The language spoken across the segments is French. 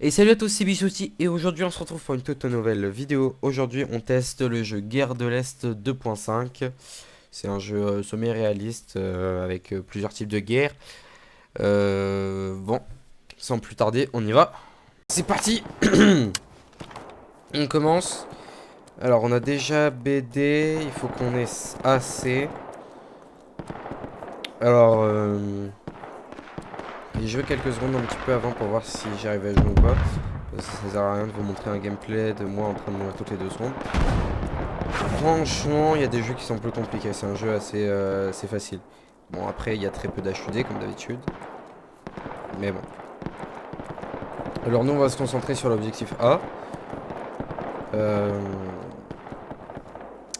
Et salut à tous, c'est Bichoti et aujourd'hui on se retrouve pour une toute nouvelle vidéo. Aujourd'hui on teste le jeu Guerre de l'Est 2.5. C'est un jeu semi-réaliste avec plusieurs types de guerres. Bon, sans plus tarder, on y va. C'est parti. On commence. Alors on a déjà BD, il faut qu'on ait AC. Alors, j'ai joué quelques secondes un petit peu avant pour voir si j'arrivais à jouer ou pas. Parce que ça sert à rien de vous montrer un gameplay de moi en train de mourir toutes les 2 secondes. Franchement, il y a des jeux qui sont plus compliqués. C'est un jeu assez facile. Bon, après, il y a très peu d'HUD comme d'habitude. Mais bon. Alors, nous, on va se concentrer sur l'objectif A.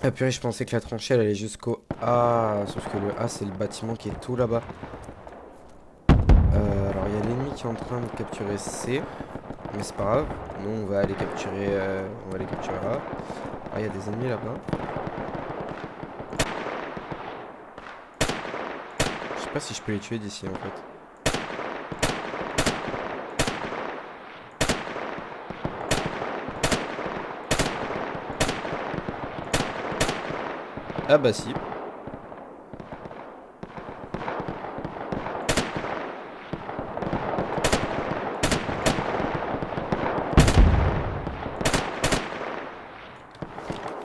Ah purée, je pensais que la tranchée elle allait jusqu'au A. Sauf que le A, c'est le bâtiment qui est tout là-bas. Alors, il y a l'ennemi qui est en train de capturer C. Mais c'est pas grave. Nous, on va aller capturer, A. Ah, il y a des ennemis là-bas. Je sais pas si je peux les tuer d'ici en fait. Ah bah si.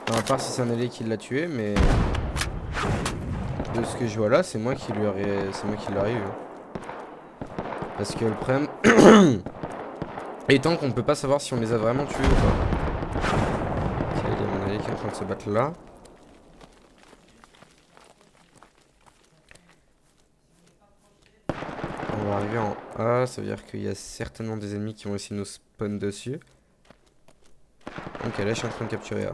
Enfin, à part si c'est un allié qui l'a tué, mais de ce que je vois là, c'est moi qui l'aurais eu. Parce que le problème étant qu'on peut pas savoir si on les a vraiment tués ou pas. Ok, il y a mon allié qui est en train de se battre là. On va arriver en A, ça veut dire qu'il y a certainement des ennemis qui vont essayer de nous spawn dessus. Ok, là je suis en train de capturer A.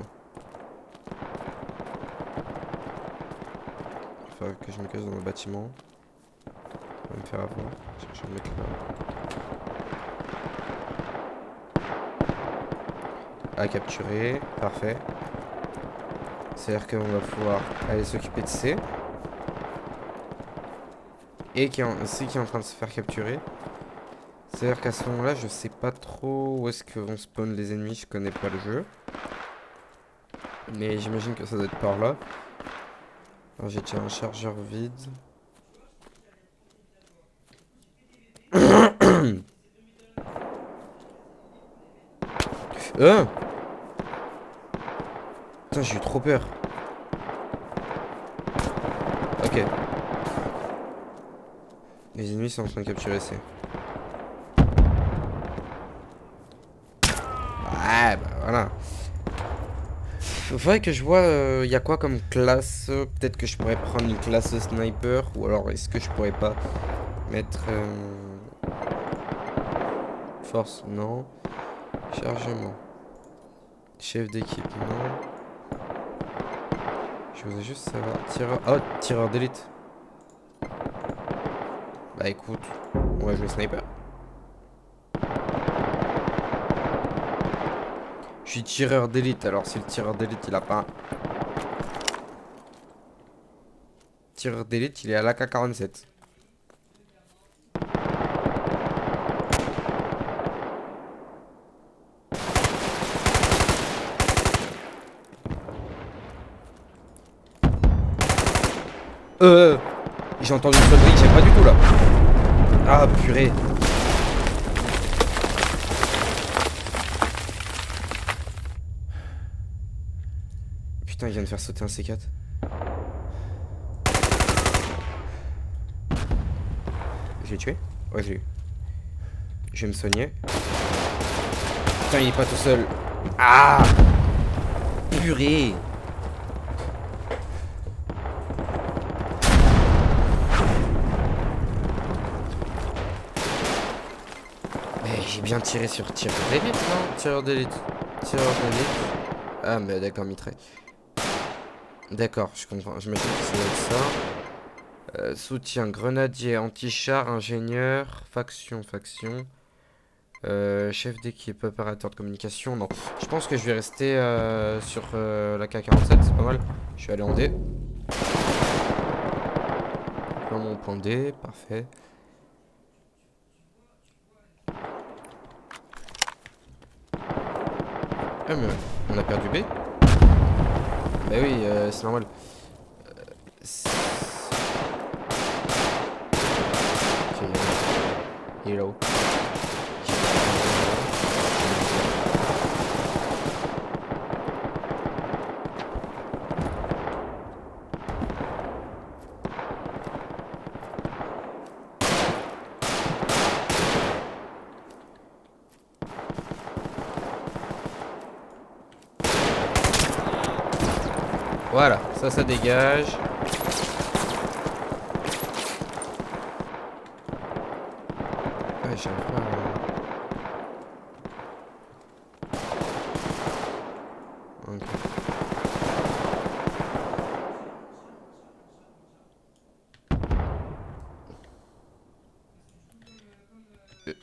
Il va falloir que je me cache dans le bâtiment. On va me faire avoir. Je vais me mettre là. A capturé, parfait. C'est-à-dire qu'on va pouvoir aller s'occuper de C. Et C qui est en train de se faire capturer. C'est-à-dire qu'à ce moment-là, je sais pas trop où est-ce que vont spawn les ennemis, je connais pas le jeu. Mais j'imagine que ça doit être par là. Alors j'ai déjà un chargeur vide. Putain, j'ai eu trop peur. Ok. Les ennemis sont en train de capturer C. Ah bah voilà. Faudrait que je vois, y a quoi comme classe. Peut-être que je pourrais prendre une classe sniper. Ou alors est-ce que je pourrais pas mettre... Force, non. Chargement. Chef d'équipe, non. Je voudrais juste savoir. Tireur. Oh, tireur d'élite. Bah écoute, on va jouer sniper. Je suis tireur d'élite, alors si le tireur d'élite il a pas. Tireur d'élite, il est à l'AK-47. J'ai entendu une sonnerie que j'aime pas du tout là. Ah purée. Putain, il vient de faire sauter un C4. Je l'ai tué? Ouais, je l'ai eu. Je vais me soigner. Putain, il est pas tout seul. Ah purée. Mais j'ai bien tiré sur tireur d'élite, non? Tireur d'élite. Tireur d'élite. Ah, mais d'accord, mitraille. D'accord, je comprends. Je me dis que ça doit être ça. Soutien, grenadier, anti-char, ingénieur, faction. Chef d'équipe, opérateur de communication. Non, je pense que je vais rester sur la K47, c'est pas mal. Je suis allé en D. Dans mon point D, parfait. Ah mais on a perdu B. Bah oui, c'est normal. C'est- Ok, il est là-haut. Voilà, ça dégage. Ouais, j'arrive pas Ok. Euh,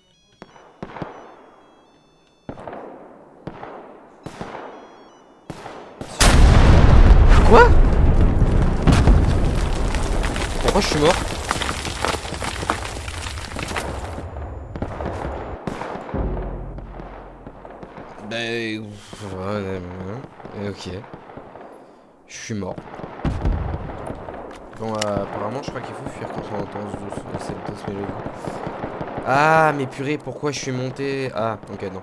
Quoi? Pourquoi je suis mort? Bah... Ok. Je suis mort. Bon, apparemment, je crois qu'il faut fuir quand on entend cette douce mélodie. Ah, mais purée, pourquoi je suis monté? Ah, ok, non.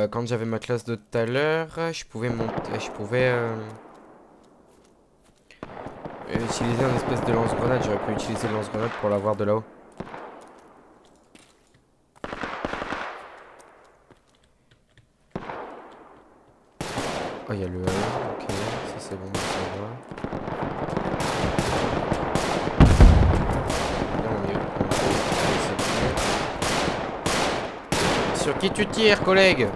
Quand j'avais ma classe de tout à l'heure, je pouvais monter, je pouvais utiliser un espèce de lance-grenade. J'aurais pu utiliser le lance-grenade pour l'avoir de là-haut. Oh, il y a le... ok, ça c'est bon, ça va. Là, sur qui tu tires, collègue?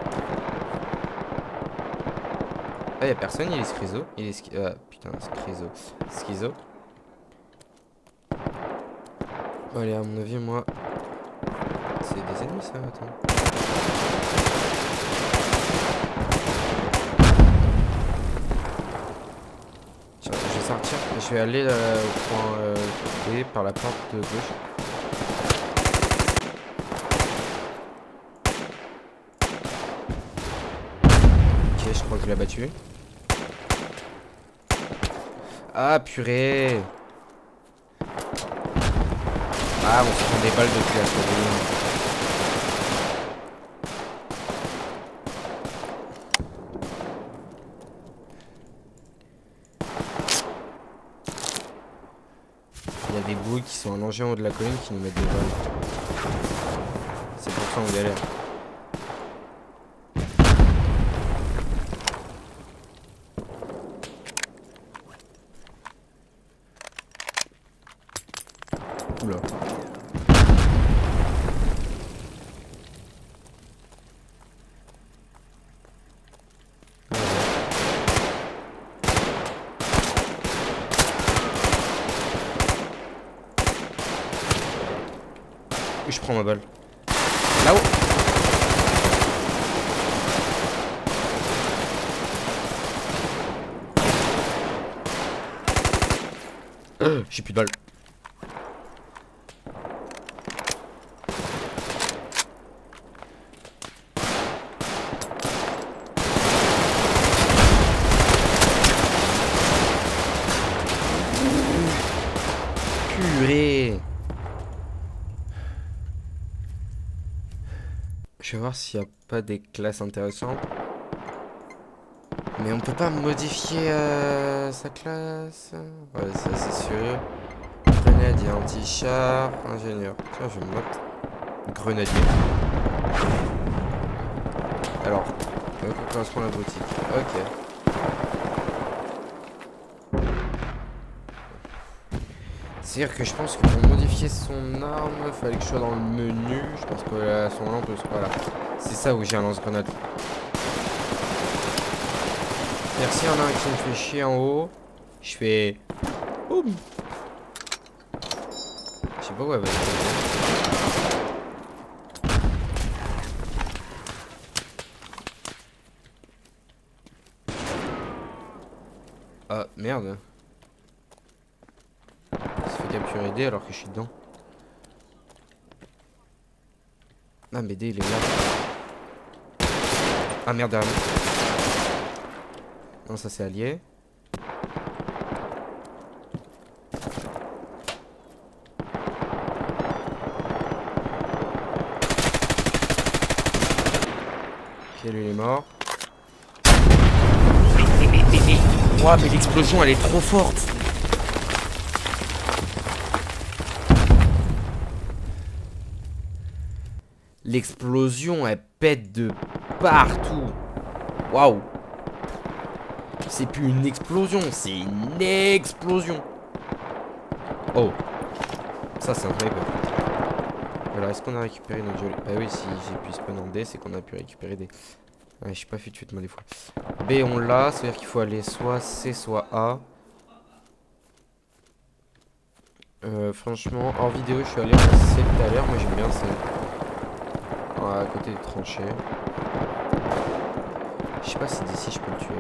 Ah, y a personne, il est schizo. Il est putain, schizo. Schizo. Bon, allez, à mon avis, moi... C'est des ennemis, ça, attends. Tiens, je vais sortir. Je vais aller au point B par la porte de gauche. Ok, je crois que je l'ai battu. Ah, purée. Ah, on se prend des balles depuis la seconde. Il y a des boules qui sont allongées en haut de la colline qui nous mettent des balles. C'est pour ça on galère. Oula. Où je prends ma balle? Là-haut. J'ai plus de balles. Purée. Je vais voir s'il n'y a pas des classes intéressantes. Mais on peut pas modifier sa classe. Ouais, ça c'est sûr. Grenadier, anti-char, ingénieur. Tiens, je vais me mettre grenadier. Alors, on correspond à la boutique. Ok. C'est-à-dire que je pense que pour modifier son arme, il fallait que je sois dans le menu. Je pense que à ce moment-là, on peut... Voilà. C'est ça où j'ai un lance-grenade. C'est-à-dire s'il y en a un qui me fait chier en haut, je fais... Boum. Je sais pas où elle va être. Ah, merde. Il se fait capturer D alors que je suis dedans. Ah, mais D, il est là. Ah, merde, derrière moi. Non, ça c'est allié. Ok, lui il est mort. Ouah, mais l'explosion elle est trop forte. L'explosion elle pète de partout. Waouh. C'est plus une explosion, c'est une explosion. Oh. Ça c'est un sniper. Alors est-ce qu'on a récupéré notre violet? Bah oui, si j'ai pu spawn en D, c'est qu'on a pu récupérer des... Ouais, je suis pas fuite moi des fois. B on l'a, ça veut dire qu'il faut aller soit C soit A. Franchement, hors vidéo, je suis allé en C tout à l'heure. Moi j'aime bien C. À côté des tranchées. Je sais pas si d'ici je peux le tuer.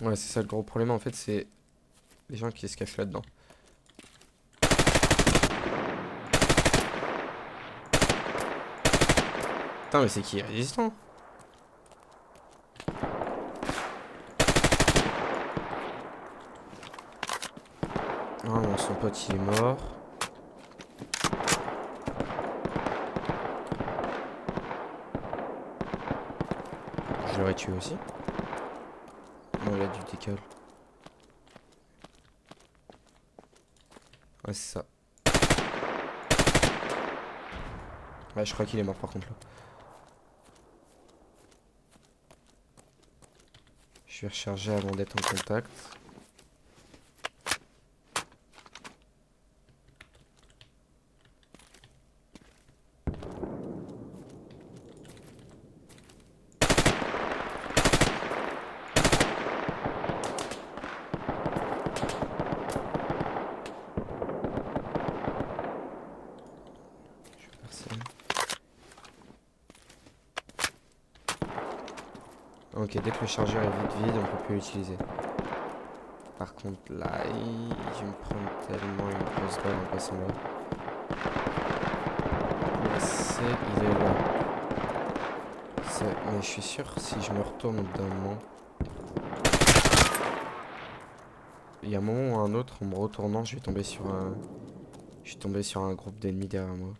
Ouais, c'est ça le gros problème en fait, c'est les gens qui se cachent là-dedans. Putain, mais c'est qui est résistant? Ah non, son pote il est mort. Je l'aurais tué aussi. Non, il a du décal. Ouais, c'est ça. Ouais, je crois qu'il est mort par contre là. Je vais recharger avant d'être en contact. Ok, dès que le chargeur est vide, on peut plus l'utiliser. Par contre, là, je vais me prendre tellement une grosse balle en passant là. C'est, il est là. Mais je suis sûr, si je me retourne au bout d'un moment, il y a un moment ou un autre, en me retournant, je vais tomber sur un... Je suis tombé sur un groupe d'ennemis derrière moi.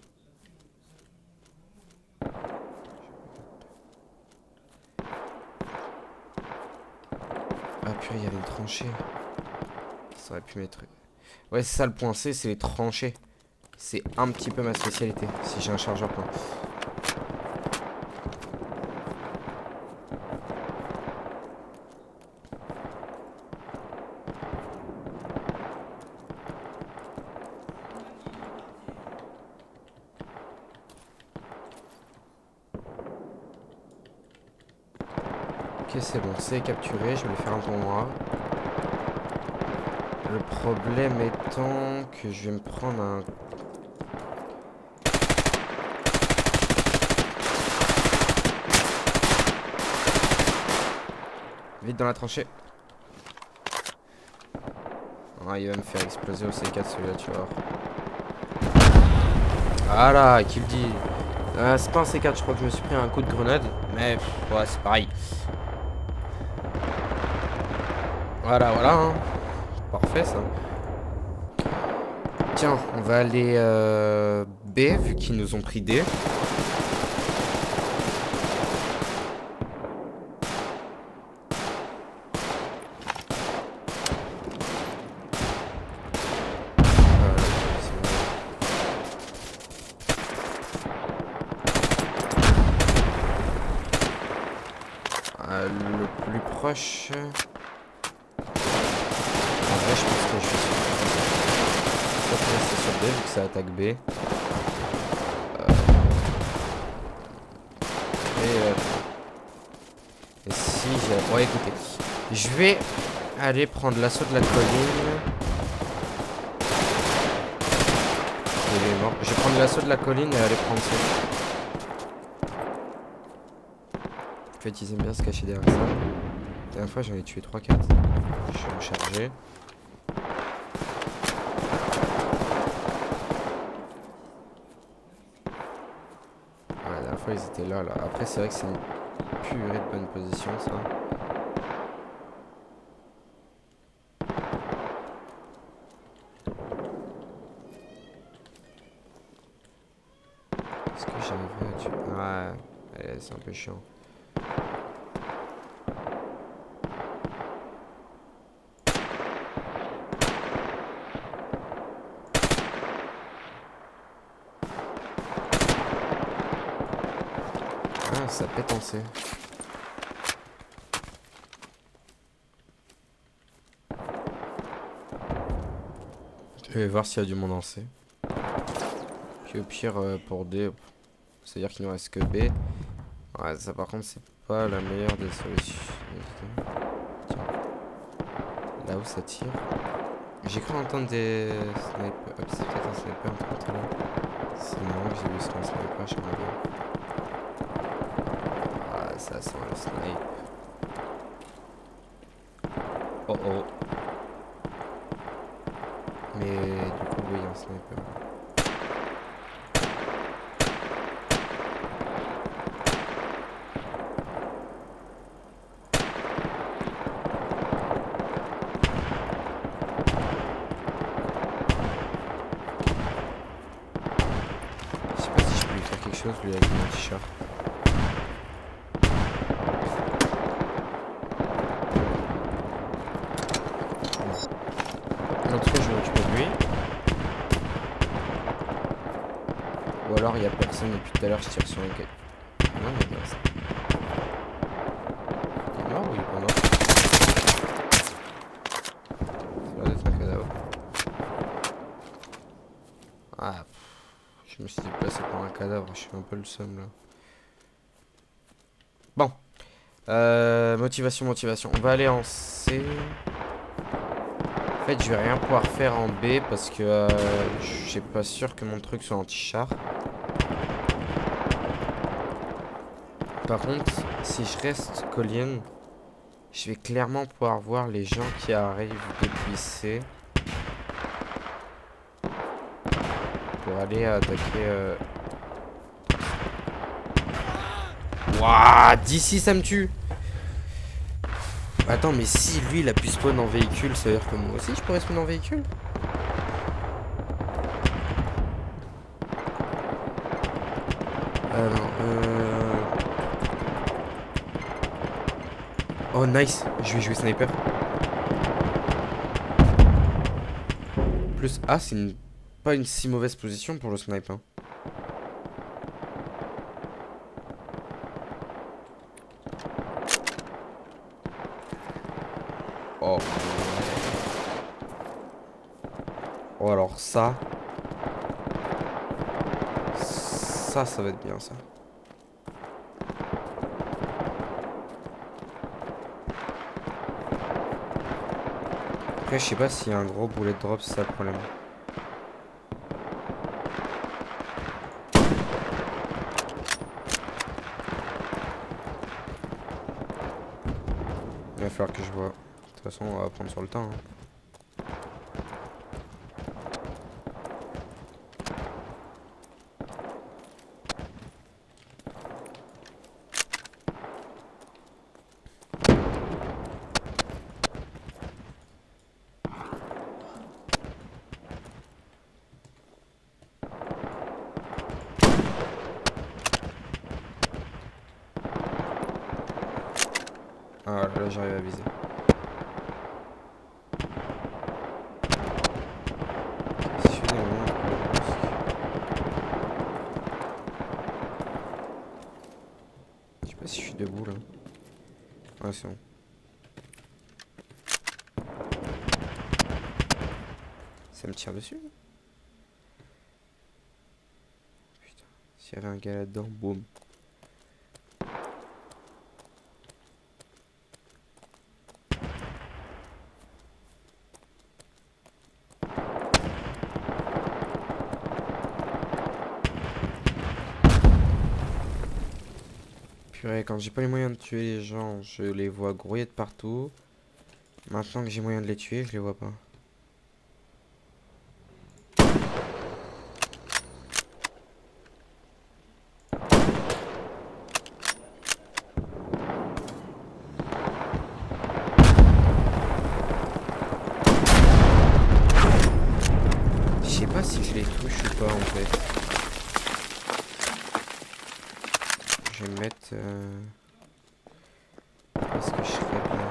Ah purée, il y avait une tranchée. Ça aurait pu m'être... Ouais, c'est ça le point C, c'est les tranchées. C'est un petit peu ma spécialité, si j'ai un chargeur point. Ok, c'est bon, c'est capturé, je vais le faire un tournoi. Le problème étant que je vais me prendre un... Vite dans la tranchée. Ah, il va me faire exploser au C4 celui-là, tu vois. Voilà, qui le dit. C'est pas un C4, je crois que je me suis pris un coup de grenade. Mais ouais, c'est pareil. Voilà, voilà. Hein. Parfait ça. Tiens, on va aller B, vu qu'ils nous ont pris D. Le plus proche... En vrai, je pense que je suis sur... Je vais rester sur B, vu que ça attaque B. Et si j'ai... Ouais, écoutez. Je vais aller prendre l'assaut de la colline. Il est mort. Je vais prendre l'assaut de la colline et aller prendre ça. En fait, ils aiment bien se cacher derrière ça. La dernière fois, j'en ai tué 3-4. Je suis rechargé. fois, ils étaient là, là. Après, c'est vrai que c'est une purée de bonne position, ça. Est-ce que j'arrive à tuer? Ouais, c'est un peu chiant. Ah, ça pète en C. Je vais voir s'il y a du monde en C. Puis au pire, pour D, c'est-à-dire qu'il nous reste que B. Ouais, ça par contre, c'est pas la meilleure des solutions. Tiens. Là où ça tire. J'ai cru entendre des snipers. Hop, c'est peut-être un sniper en train de là. C'est marrant que j'ai vu sur un sniper chez moi. Ah, ça sent le snipe. Oh oh. Mais du coup, oui, un sniper. Je sais pas si je peux lui faire quelque chose, lui, avec mon t-shirt. En tout cas, je m'occupe de lui. Ou alors, il y a personne depuis tout à l'heure, je tire sur une quête. Non, mais non, il est mort ou il est pas mort? Ça a l'air d'être un cadavre. Ah, je me suis déplacé pour un cadavre, je suis un peu le seum là. Bon. Motivation, motivation. On va aller en C. En fait, je vais rien pouvoir faire en B parce que je suis pas sûr que mon truc soit anti-char. Par contre, si je reste colline, je vais clairement pouvoir voir les gens qui arrivent depuis C pour aller attaquer. Wouah, d'ici ça me tue. Attends, mais si lui il a pu spawn en véhicule, ça veut dire que moi aussi je pourrais spawn en véhicule? Non, Oh nice, je vais jouer sniper. Plus A, c'est pas une si mauvaise position pour le snipe. Hein. Oh. Oh alors ça. Ça va être bien ça. Après je sais pas s'il y a un gros bullet drop, c'est ça le problème. Il va falloir que je vois. De toute façon on va prendre sur le temps. Hein. Ah là j'arrive à viser. Je sais pas si je suis debout là. Ouais c'est bon. Ça me tire dessus. Putain, s'il y avait un gars là-dedans, boum. Purée, quand j'ai pas les moyens de tuer les gens, je les vois grouiller de partout. Maintenant que j'ai moyen de les tuer, je les vois pas. les touches ou pas en fait. Je vais me mettre... Parce que je serais bien.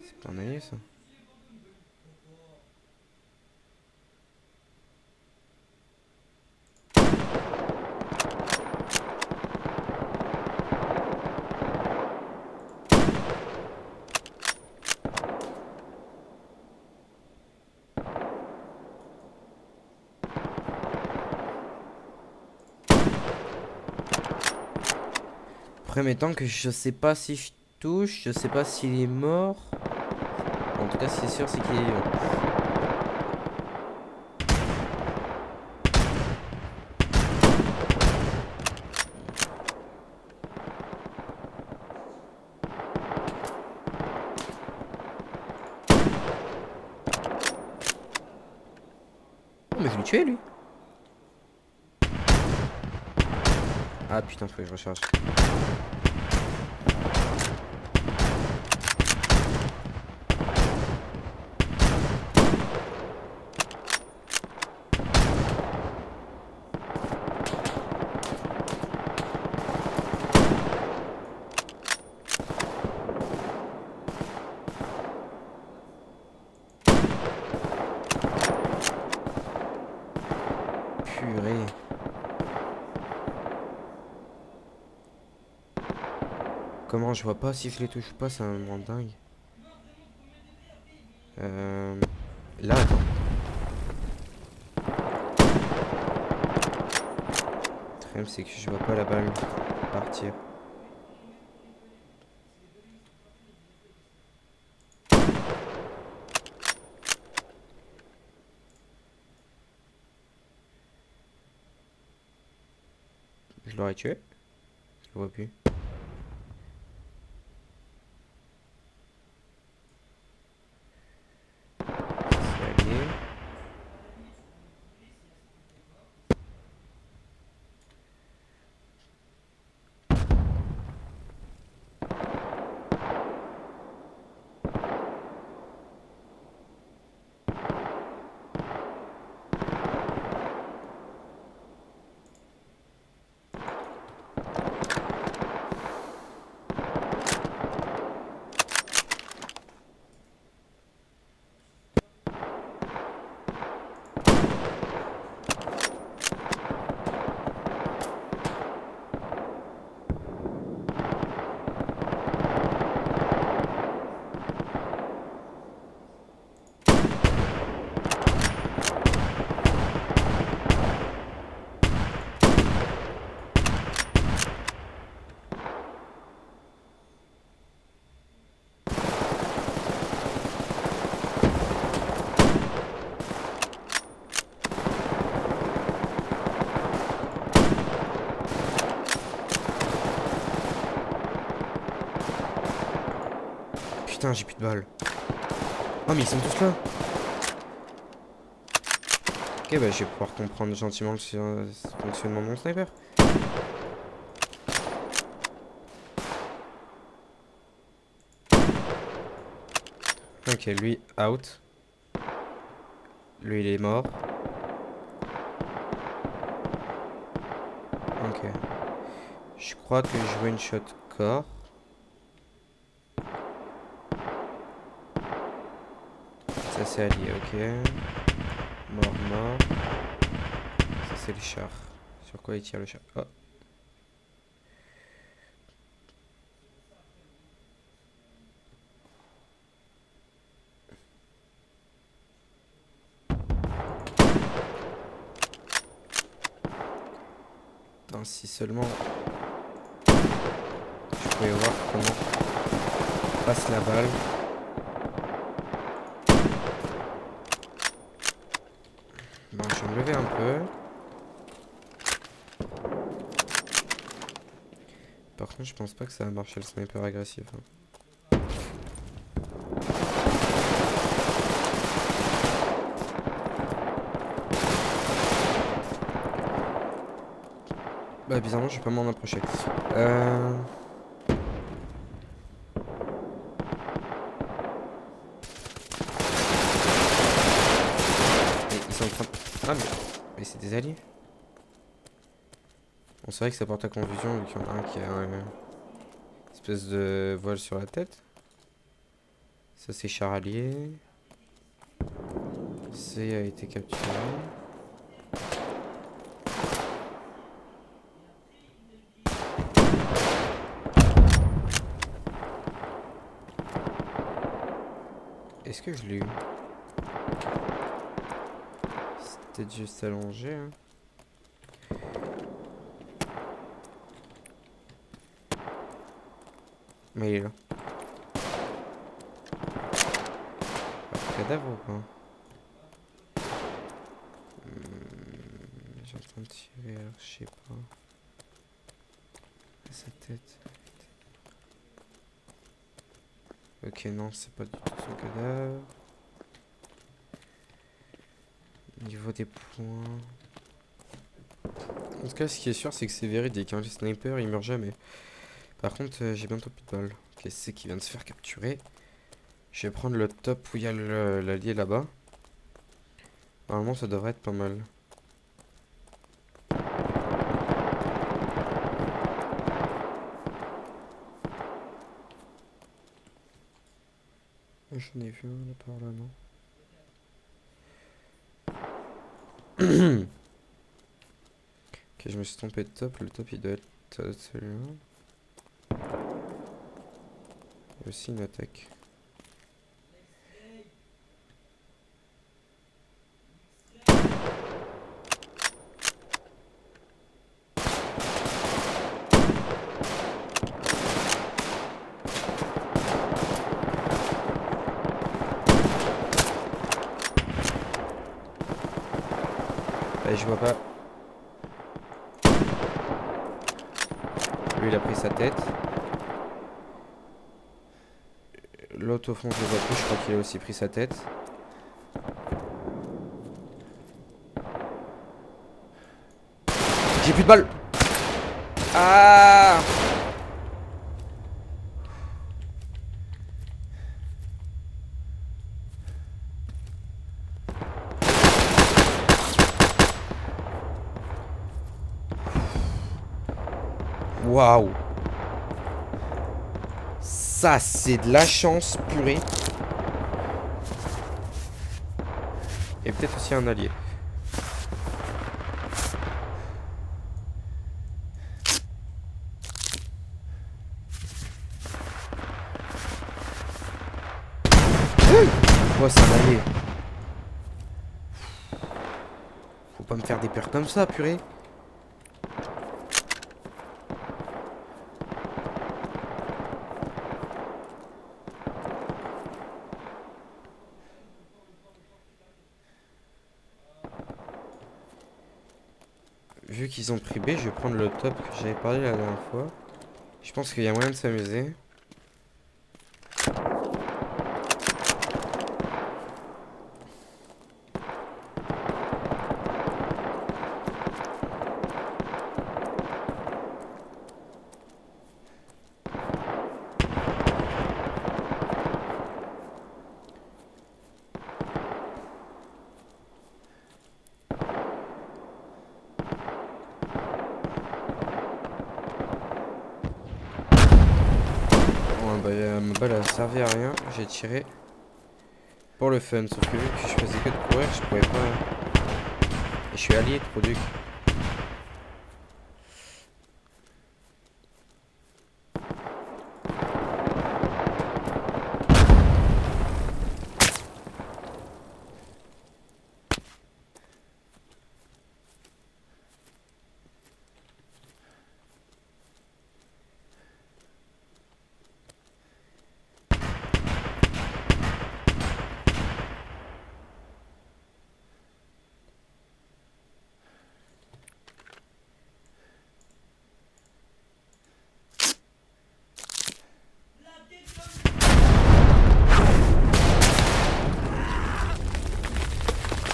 C'est pas un ça. Après, mais tant que je sais pas si je touche, je sais pas s'il est mort. En tout cas, ce qui est sûr, c'est qu'il est vivant. Oh, mais je l'ai tué lui. Ah putain, faut que je recharge. Purée. Comment je vois pas si je les touche ou pas, ça me rend dingue. Là, attends. Le problème, c'est que je vois pas la balle partir. Je l'aurais tué. Je le vois plus. C'est allié. Putain, j'ai plus de balles. Oh, mais ils sont tous là. Ok, bah je vais pouvoir comprendre gentiment le fonctionnement de mon sniper. Ok, lui, out. Lui, il est mort. Ok. Je crois que je vois une shot corps. Ça, c'est allié, ok. Mort, mort. Ça, c'est le char. Sur quoi il tire le char? Oh. Attends, si seulement je pouvais voir comment passe la balle. Bon, je vais me lever un peu. Par contre, je pense pas que ça va marcher le sniper agressif. Hein. Bah, bizarrement, je vais pas m'en approcher. c'est des alliés. Bon, c'est vrai que ça porte à confusion vu qu'il y en a un qui a une espèce de voile sur la tête. Ça, c'est char allié. C a été capturé. Est-ce que je l'ai eu? C'est peut-être juste allongé, hein. Mais il est là. Cadavre ou pas? J'ai en train de tirer, alors je sais pas. Sa tête. Ok, non, c'est pas du tout son cadavre. Niveau des points. En tout cas, ce qui est sûr, c'est que c'est véridique. Hein. Les snipers, ils meurent jamais. Par contre, j'ai bientôt plus de balles. Ok, c'est qui vient de se faire capturer. Je vais prendre le top où il y a l'allié là-bas. Normalement, ça devrait être pas mal. J'en ai vu un là par là, non? Ok, je me suis trompé de top. Le top, il doit être celui-là. Il y a aussi une attaque. Je vois pas. Lui, il a pris sa tête. L'autre au fond, je le vois plus. Je crois qu'il a aussi pris sa tête. J'ai plus de balles. Ah! Waouh! Ça, c'est de la chance purée. Et peut-être aussi un allié. Oh, c'est un allié. Faut pas me faire des peurs comme ça, purée. Vu qu'ils ont pris B, je vais prendre le top que j'avais parlé la dernière fois. Je pense qu'il y a moyen de s'amuser. Bon, bah, ma balle a servi à rien. J'ai tiré pour le fun. Sauf que vu que je faisais que de courir, je pouvais pas. Et je suis allié, trop duc.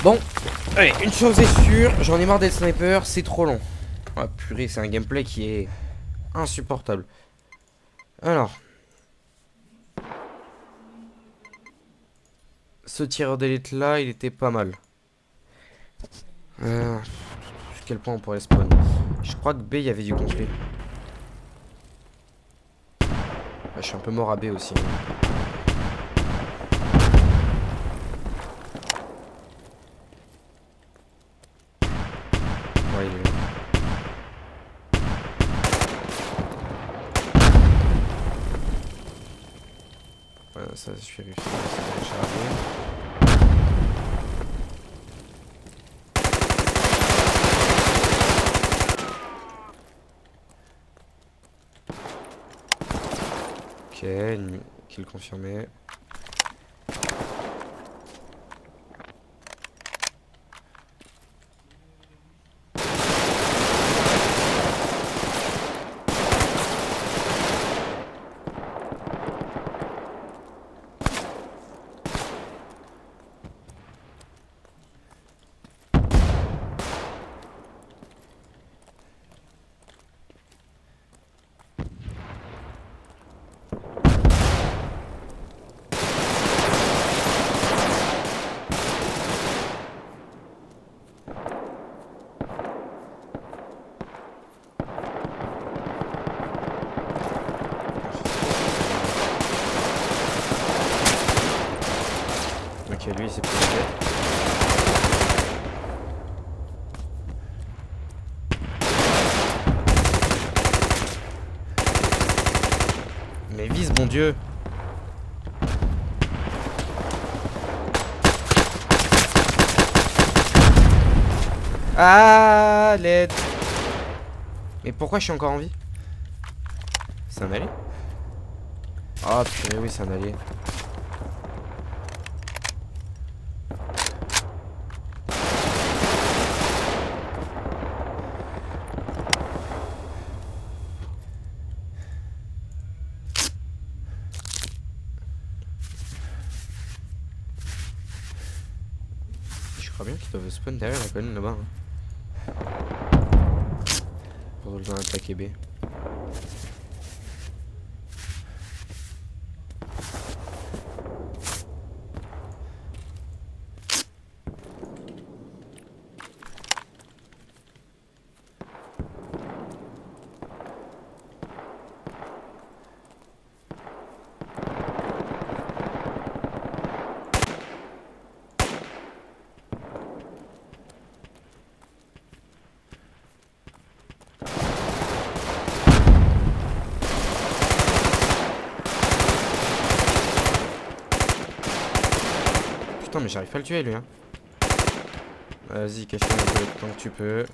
Bon, allez, une chose est sûre, j'en ai marre d'être sniper, c'est trop long. Ah purée, c'est un gameplay qui est insupportable. Alors, ce tireur d'élite là, il était pas mal. quel point on pourrait spawn. Je crois que B, il y avait du complet. Je suis un peu mort à B aussi. Ouais, il est là. Ouais, ça, je vérifie. C'est chargé. Ok, kill confirmé. Ok, lui, c'est plus Mais vise, bon Dieu! Ah, l'aide! Mais pourquoi je suis encore en vie? C'est un allié? Ah, purée, oui, c'est un allié. Je crois bien qu'ils doivent spawn derrière la colline là-bas. Hein. Pour le temps d'attaquer B. Putain, mais j'arrive pas à le tuer lui. Hein. Vas-y, cache-toi un peu tant que tu peux.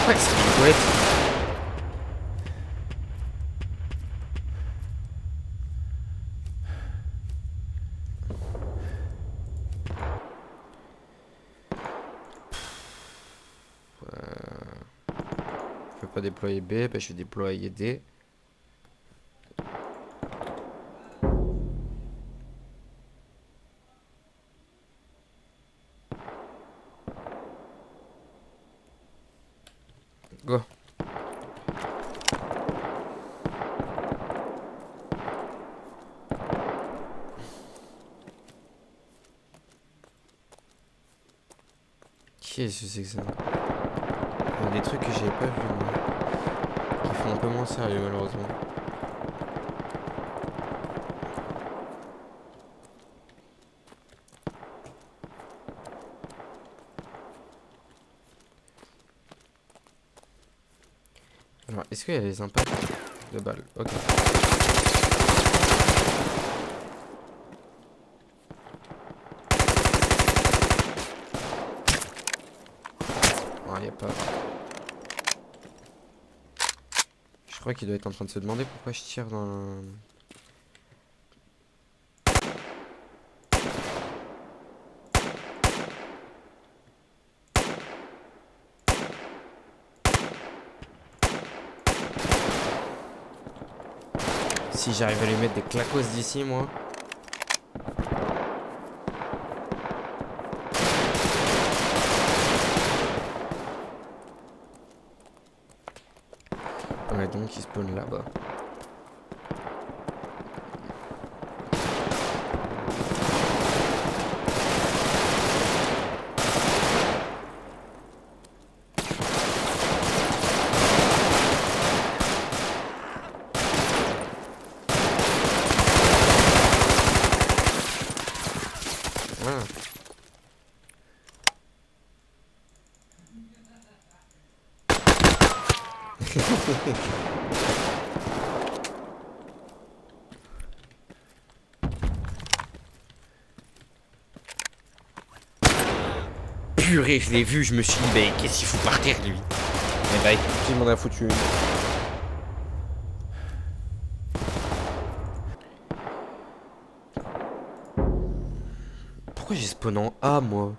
Ouais, c'est une boulette. Je peux pas déployer B, bah je vais déployer D. Go. Qu'est-ce que c'est que ça? Il y a des trucs que j'avais pas vu moi, qui font un peu moins sérieux malheureusement. Alors, est-ce qu'il y a des impacts de balles? Ok. Non, il n'y a pas. Je crois qu'il doit être en train de se demander pourquoi je tire dans... Si j'arrive à lui mettre des clacos d'ici, moi. Ouais, donc il spawn là-bas. Purée, je l'ai vu, je me suis dit, mais qu'est-ce qu'il fout par terre lui? Mais bah écoute, il m'en a foutu une. Pourquoi j'ai spawn en A moi?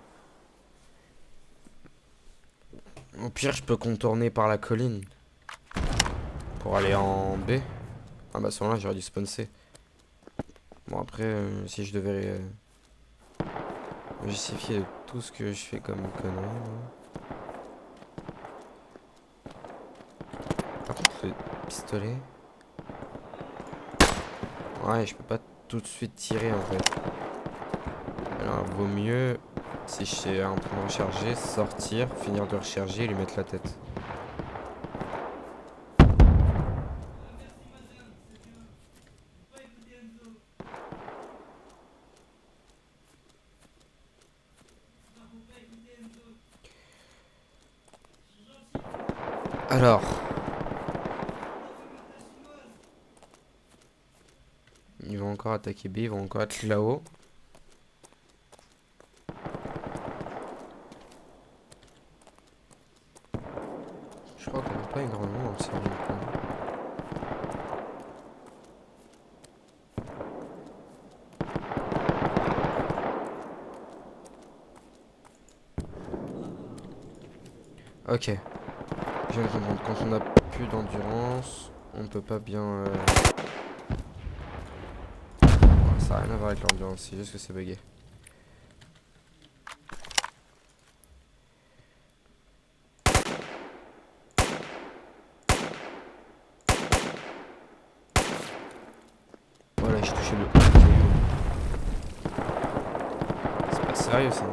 Au pire, je peux contourner par la colline pour aller en B. Ah bah, à ce moment-là, j'aurais dû spawn C. Bon, après, si je devais justifier tout ce que je fais comme connerie, moi. Par contre, le pistolet. Ouais, je peux pas tout de suite tirer en fait. Alors, vaut mieux, si je suis en train de recharger, sortir, finir de recharger et lui mettre la tête. Alors. Ils vont encore attaquer B, ils vont encore être là-haut. Je crois qu'on n'a pas énormément dans le serveur. Ok. Je viens de comprendre. Quand on a plus d'endurance, on peut pas bien... Ça n'a rien à voir avec l'endurance, c'est juste que c'est bugué. Voilà, j'ai touché le caillou. C'est pas sérieux ça.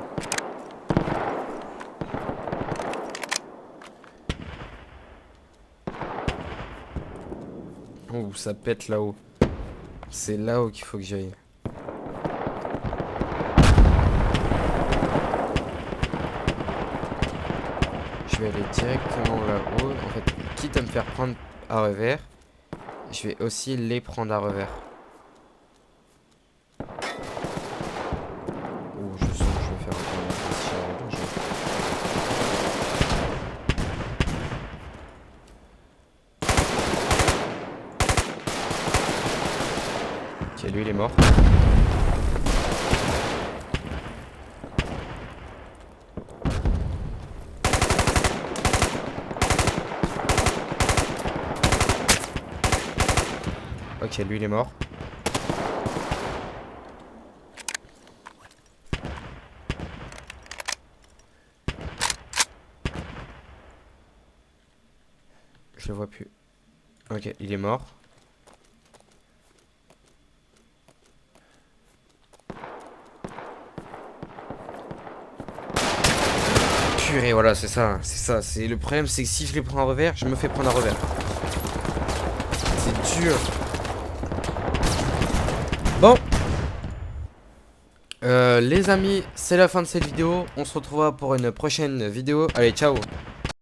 Oh, ça pète là-haut. C'est là-haut qu'il faut que j'aille. Je vais aller directement là-haut. En fait, quitte à me faire prendre à revers, je vais aussi les prendre à revers. Oh, je sens que je vais faire un peu de ok, lui il est mort. Ok, lui il est mort. Je le vois plus. Ok, il est mort. Purée, voilà, c'est ça, c'est ça. C'est le problème, c'est que si je les prends à revers, je me fais prendre à revers. C'est dur. Bon. Les amis, c'est la fin de cette vidéo. On se retrouvera pour une prochaine vidéo. Allez, ciao.